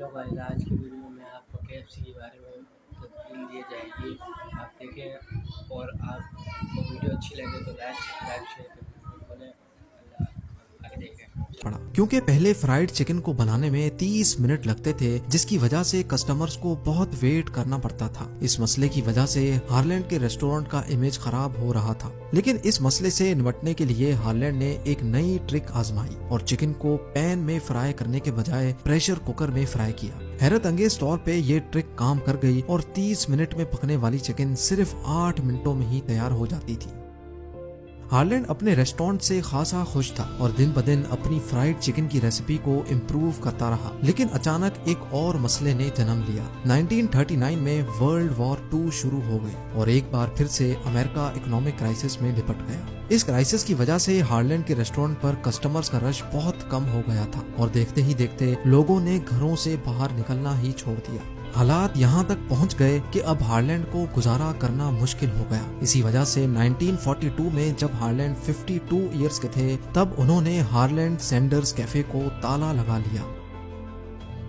तो गाइस आज की वीडियो में आपको केएफसी के बारे में तफसील दी जाएगी। आप देखें और आपको वीडियो अच्छी लगे तो लाइक सब्सक्राइब शेयर करके बोलें। अल्लाह आगे देखें। पड़ा क्योंकि पहले फ्राइड चिकन को बनाने में 30 मिनट लगते थे, जिसकी वजह से कस्टमर्स को बहुत वेट करना पड़ता था। इस मसले की वजह से हार्लैंड के रेस्टोरेंट का इमेज खराब हो रहा था। लेकिन इस मसले से निपटने के लिए हार्लैंड ने एक नई ट्रिक आजमाई और चिकन को पैन में फ्राई करने के बजाय प्रेशर कुकर में फ्राई किया। हैरत अंगेज तौर पे ये ट्रिक काम कर गई और 30 मिनट में पकने वाली चिकन सिर्फ 8 मिनटों में ही तैयार हो जाती थी। हार्लैंड अपने रेस्टोरेंट से खासा खुश था और दिन ब दिन अपनी फ्राइड चिकन की रेसिपी को इम्प्रूव करता रहा। लेकिन अचानक एक और मसले ने जन्म लिया। 1939 में वर्ल्ड वॉर 2 शुरू हो गई और एक बार फिर से अमेरिका इकोनॉमिक क्राइसिस में लिपट गया। इस क्राइसिस की वजह से हार्लैंड के रेस्टोरेंट पर कस्टमर्स का रश बहुत कम हो गया था और देखते ही देखते लोगों ने घरों से बाहर निकलना ही छोड़ दिया। हालात यहाँ तक पहुँच गए कि अब हार्लैंड को गुजारा करना मुश्किल हो गया। इसी वजह से 1942 में जब हार्लैंड 52 इयर्स के थे, तब उन्होंने हार्लैंड सैंडर्स कैफे को ताला लगा लिया।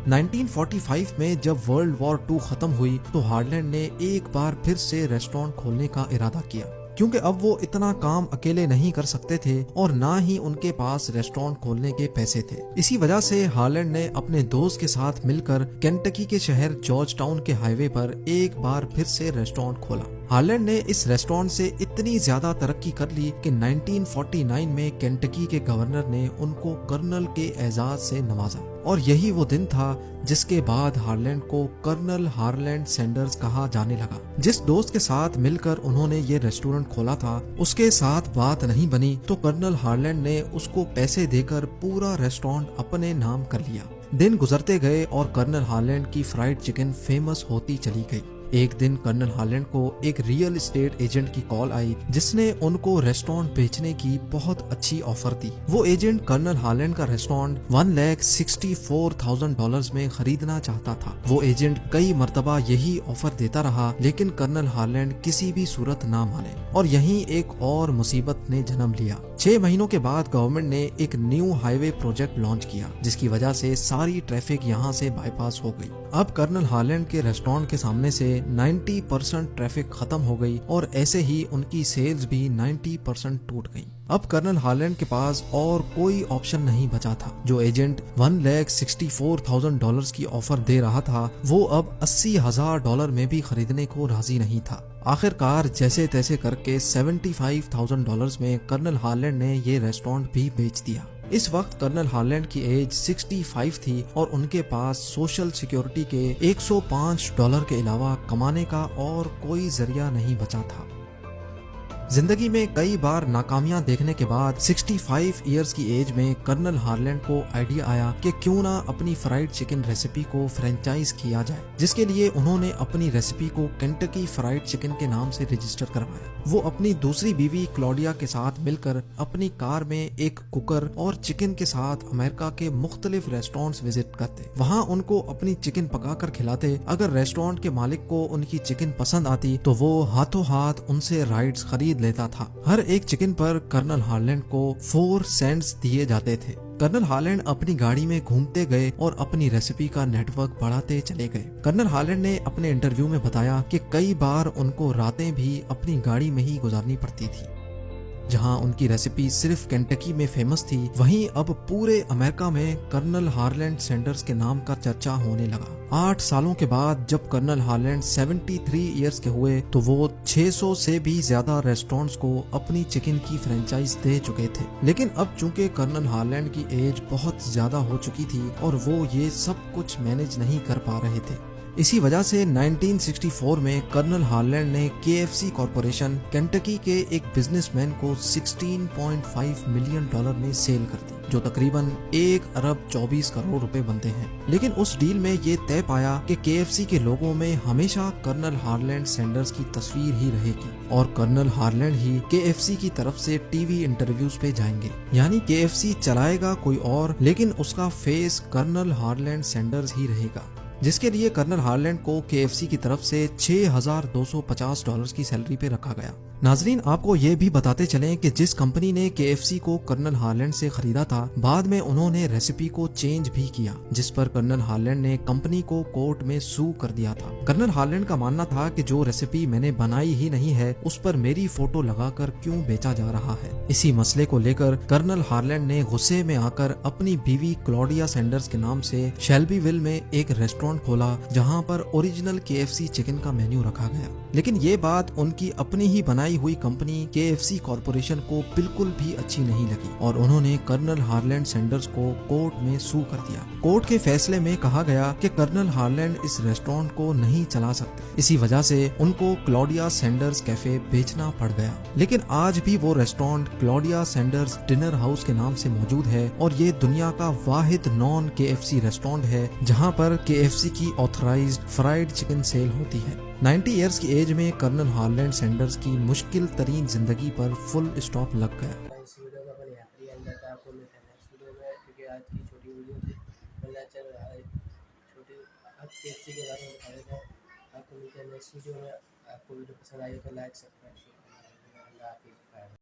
1945 में जब वर्ल्ड वॉर 2 खत्म हुई तो हार्लैंड ने एक बार फिर से रेस्टोरेंट खोलने का इरादा किया, क्योंकि अब वो इतना काम अकेले नहीं कर सकते थे और ना ही उनके पास रेस्टोरेंट खोलने के पैसे थे। इसी वजह से हार्लैंड ने अपने दोस्त के साथ मिलकर केंटकी के शहर जॉर्ज टाउन के हाईवे पर एक बार फिर से रेस्टोरेंट खोला। हार्लैंड ने इस रेस्टोरेंट से इतनी ज्यादा तरक्की कर ली कि 1949 में केंटकी के गवर्नर ने उनको कर्नल के एजाज से नवाजा और यही वो दिन था जिसके बाद हार्लैंड को कर्नल हार्लैंड सैंडर्स कहा जाने लगा। जिस दोस्त के साथ मिलकर उन्होंने ये रेस्टोरेंट खोला था, उसके साथ बात नहीं बनी तो कर्नल हार्लैंड ने उसको पैसे देकर पूरा रेस्टोरेंट अपने नाम कर लिया। दिन गुजरते गए और कर्नल हार्लैंड की फ्राइड चिकन फेमस होती चली गई। एक दिन कर्नल हार्लैंड को एक रियल एस्टेट एजेंट की कॉल आई, जिसने उनको रेस्टोरेंट बेचने की बहुत अच्छी ऑफर दी। वो एजेंट कर्नल हार्लैंड का रेस्टोरेंट $1,64,000 में खरीदना चाहता था। वो एजेंट कई मर्तबा यही ऑफर देता रहा, लेकिन कर्नल हार्लैंड किसी भी सूरत ना माने और यहीं एक और मुसीबत ने जन्म लिया। 6 महीनों के बाद गवर्नमेंट ने एक न्यू हाईवे प्रोजेक्ट लॉन्च किया, जिसकी वजह से सारी ट्रैफिक यहाँ से बाईपास हो गई। अब कर्नल हार्लैंड के रेस्टोरेंट के सामने से 90% ट्रैफिक खत्म हो गई और ऐसे ही उनकी सेल्स भी 90% टूट गई। अब कर्नल हार्लैंड के पास और कोई ऑप्शन नहीं बचा था। जो एजेंट $1,64,000 की ऑफर दे रहा था, वो अब $80,000 में भी खरीदने को राजी नहीं था। आखिरकार जैसे तैसे करके $75,000 में कर्नल हार्लैंड ने ये रेस्टोरेंट भी बेच दिया। इस वक्त कर्नल हार्लैंड की एज 65 थी और उनके पास सोशल सिक्योरिटी के $105 के अलावा कमाने का और कोई जरिया नहीं बचा था। जिंदगी में कई बार नाकामियां देखने के बाद 65 इयर्स की एज में कर्नल हार्लैंड को आइडिया आया कि क्यों ना अपनी फ्राइड चिकन रेसिपी को फ्रेंचाइज किया जाए, जिसके लिए उन्होंने अपनी रेसिपी को केंटकी फ्राइड चिकन के नाम से रजिस्टर करवाया। वो अपनी दूसरी बीवी क्लॉडिया के साथ मिलकर अपनी कार में एक कुकर और चिकन के साथ अमेरिका के मुख्तलिफ रेस्टोरेंट्स विजिट करते। वहाँ उनको अपनी चिकन पकाकर खिलाते। अगर रेस्टोरेंट के मालिक को उनकी चिकन पसंद आती तो वो हाथों हाथ उनसे राइट्स खरीद लेता था। हर एक चिकन पर कर्नल हार्लैंड को 4 सेंट्स दिए जाते थे। कर्नल हार्लैंड अपनी गाड़ी में घूमते गए और अपनी रेसिपी का नेटवर्क बढ़ाते चले गए। कर्नल हार्लैंड ने अपने इंटरव्यू में बताया कि कई बार उनको रातें भी अपनी गाड़ी में ही गुजारनी पड़ती थी। जहां उनकी रेसिपी सिर्फ केंटकी में फेमस थी, वहीं अब पूरे अमेरिका में कर्नल हार्लैंड सैंडर्स के नाम का चर्चा होने लगा। 8 सालों के बाद जब कर्नल हार्लैंड 73 इयर्स के हुए तो वो 600 से भी ज्यादा रेस्टोरेंट्स को अपनी चिकन की फ्रेंचाइज दे चुके थे। लेकिन अब चूंकि कर्नल हार्लैंड की एज बहुत ज्यादा हो चुकी थी और वो ये सब कुछ मैनेज नहीं कर पा रहे थे। इसी वजह से 1964 में कर्नल हार्लैंड ने KFC कॉरपोरेशन केंटकी के एक बिजनेसमैन को $16.5 मिलियन में सेल कर दी, जो तकरीबन 1 अरब 24 करोड़ बनते हैं। लेकिन उस डील में ये तय पाया कि KFC के लोगों में हमेशा कर्नल हार्लैंड सैंडर्स की तस्वीर ही रहेगी और कर्नल हार्लैंड ही KFC की तरफ से टीवी इंटरव्यूज पे जाएंगे। यानी KFC चलाएगा कोई और, लेकिन उसका फेस कर्नल हार्लैंड सैंडर्स ही रहेगा। जिसके लिए कर्नल हार्लैंड को KFC की तरफ से $6,250 की सैलरी पे रखा गया। नाजरीन, आपको ये भी बताते चलें कि जिस कंपनी ने KFC को कर्नल हार्लैंड से खरीदा था, बाद में उन्होंने रेसिपी को चेंज भी किया, जिस पर कर्नल हार्लैंड ने कंपनी को कोर्ट में सू कर दिया था। कर्नल हार्लैंड का मानना था कि जो रेसिपी मैंने बनाई ही नहीं है, उस पर मेरी फोटो लगाकर क्यों बेचा जा रहा है। इसी मसले को लेकर कर्नल हार्लैंड ने गुस्से में आकर अपनी बीवी क्लॉडिया सैंडर्स के नाम से शेल्बीविल में एक रेस्टोरेंट खोला, जहां पर ओरिजिनल KFC चिकन का मेन्यू रखा गया। लेकिन ये बात उनकी अपनी ही बनाई हुई कंपनी KFC कॉरपोरेशन को बिल्कुल भी अच्छी नहीं लगी और उन्होंने कर्नल हार्लैंड सैंडर्स को कोर्ट में सू कर दिया। कोर्ट के फैसले में कहा गया कि कर्नल हार्लैंड इस रेस्टोरेंट को नहीं चला सकते, इसी वजह से उनको क्लॉडिया सैंडर्स कैफे बेचना पड़ गया। लेकिन आज भी वो restaurant Claudia Sanders dinner house के नाम से मौजूद है और ये दुनिया का वाहिद नॉन KFC रेस्टोरेंट है जहां पर KFC की ऑथराइज्ड फ्राइड चिकन सेल होती है। 90 इयर्स की एज में कर्नल हार्लैंड सैंडर्स की मुश्किल तरीन जिंदगी पर फुल स्टॉप लग गया। इस वीडियो का अपन यहाँ पर एंड करते हैं। आपको मिलते हैं नेक्स्ट वीडियो में, क्योंकि आज की छोटी वीडियो थी, पता चल रहा है छोटी अब KFC के बारे में बता देते हैं। आपको मिलते हैं नेक्स्ट वीडियो में। आपको वीडियो पसंद आई तो लाइक सब्सक्राइब शेयर करना। अल्लाह हाफिज़।